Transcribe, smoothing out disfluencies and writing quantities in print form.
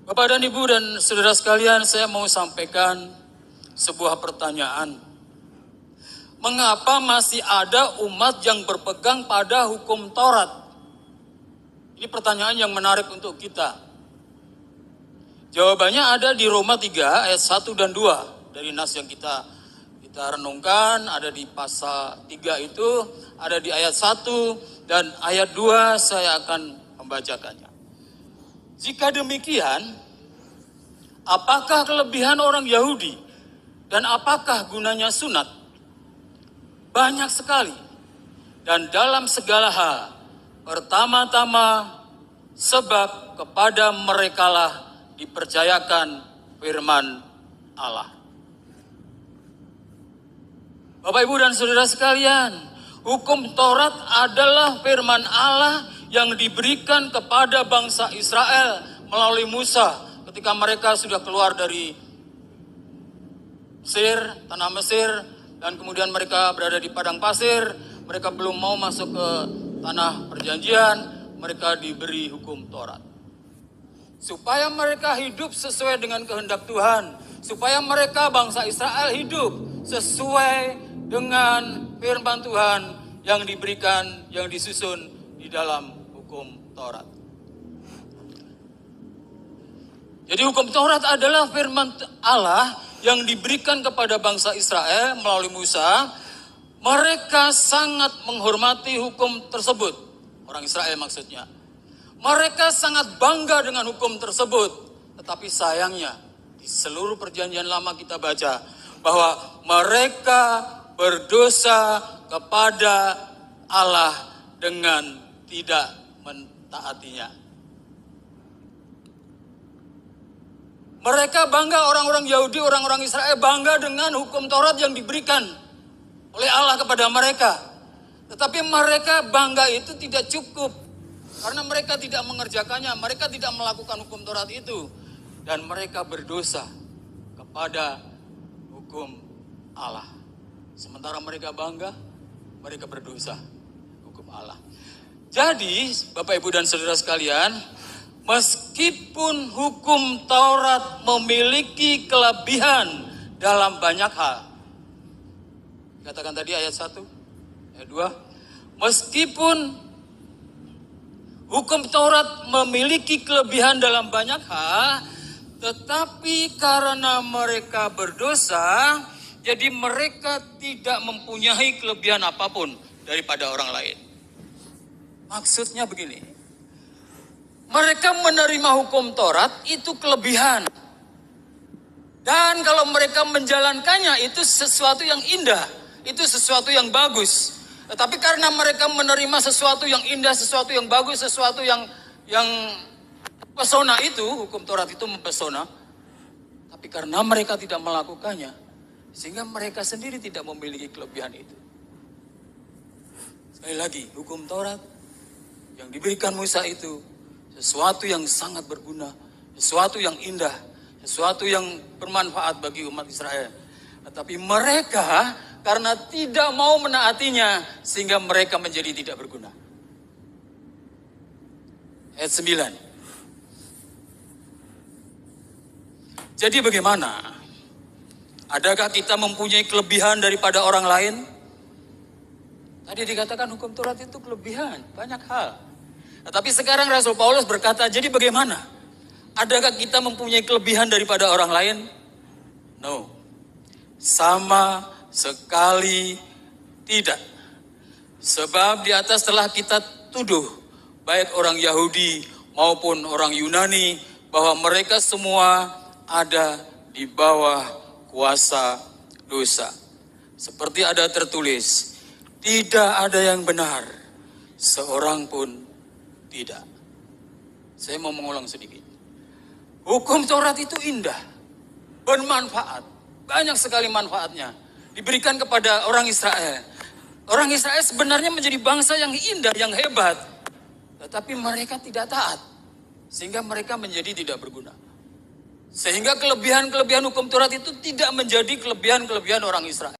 Bapak dan Ibu dan saudara sekalian, saya mau sampaikan sebuah pertanyaan. Mengapa masih ada umat yang berpegang pada hukum Taurat? Ini pertanyaan yang menarik untuk kita. Jawabannya ada di Roma 3 ayat 1 dan 2. Dari nas yang kita renungkan, ada di pasal 3 itu, ada di ayat 1 dan ayat 2 saya akan membacakannya. Jika demikian, apakah kelebihan orang Yahudi dan apakah gunanya sunat? Banyak sekali. Dan dalam segala hal, pertama-tama sebab kepada merekalah dipercayakan firman Allah. Bapak, Ibu, dan saudara sekalian, hukum Taurat adalah firman Allah yang diberikan kepada bangsa Israel melalui Musa ketika mereka sudah keluar dari Mesir, tanah Mesir, dan kemudian mereka berada di padang pasir. Mereka belum mau masuk ke tanah perjanjian, mereka diberi hukum Taurat. Supaya mereka hidup sesuai dengan kehendak Tuhan, supaya mereka bangsa Israel hidup sesuai dengan firman Tuhan yang diberikan, yang disusun di dalam hukum Taurat. Jadi hukum Taurat adalah firman Allah yang diberikan kepada bangsa Israel melalui Musa. Mereka sangat menghormati hukum tersebut. Orang Israel maksudnya. Mereka sangat bangga dengan hukum tersebut. Tetapi sayangnya di seluruh perjanjian lama kita baca bahwa mereka berdosa kepada Allah dengan tidak mentaatinya. Mereka bangga, orang-orang Yahudi, orang-orang Israel bangga dengan hukum Taurat yang diberikan oleh Allah kepada mereka. Tetapi mereka bangga itu tidak cukup. Karena mereka tidak mengerjakannya, mereka tidak melakukan hukum Taurat itu. Dan mereka berdosa kepada hukum Allah. Sementara mereka bangga, mereka berdosa hukum Allah. Jadi, Bapak, Ibu, dan saudara sekalian, meskipun hukum Taurat memiliki kelebihan dalam banyak hal. Katakan tadi ayat 1, ayat 2. Meskipun hukum Taurat memiliki kelebihan dalam banyak hal, tetapi karena mereka berdosa, jadi mereka tidak mempunyai kelebihan apapun daripada orang lain. Maksudnya begini. Mereka menerima hukum Taurat itu kelebihan. Dan kalau mereka menjalankannya itu sesuatu yang indah. Itu sesuatu yang bagus. Tetapi karena mereka menerima sesuatu yang indah, sesuatu yang bagus, sesuatu yang pesona itu, hukum Taurat itu mempesona. Tapi karena mereka tidak melakukannya, sehingga mereka sendiri tidak memiliki kelebihan itu. Sekali lagi, hukum Taurat yang diberikan Musa itu sesuatu yang sangat berguna, sesuatu yang indah, sesuatu yang bermanfaat bagi umat Israel. Tetapi mereka karena tidak mau menaatinya, sehingga mereka menjadi tidak berguna. Ayat 9. Jadi bagaimana? Adakah kita mempunyai kelebihan daripada orang lain? Tadi dikatakan hukum Taurat itu kelebihan, banyak hal. Tetapi sekarang Rasul Paulus berkata, jadi bagaimana? Adakah kita mempunyai kelebihan daripada orang lain? No. Sama sekali tidak. Sebab di atas telah kita tuduh, baik orang Yahudi maupun orang Yunani, bahwa mereka semua ada di bawah kuasa dosa. Seperti ada tertulis, tidak ada yang benar, seorang pun tidak. Saya mau mengulang sedikit. Hukum Taurat itu indah, bermanfaat, banyak sekali manfaatnya. Diberikan kepada orang Israel. Orang Israel sebenarnya menjadi bangsa yang indah, yang hebat. Tetapi mereka tidak taat. Sehingga mereka menjadi tidak berguna. Sehingga kelebihan-kelebihan hukum Taurat itu tidak menjadi kelebihan-kelebihan orang Israel.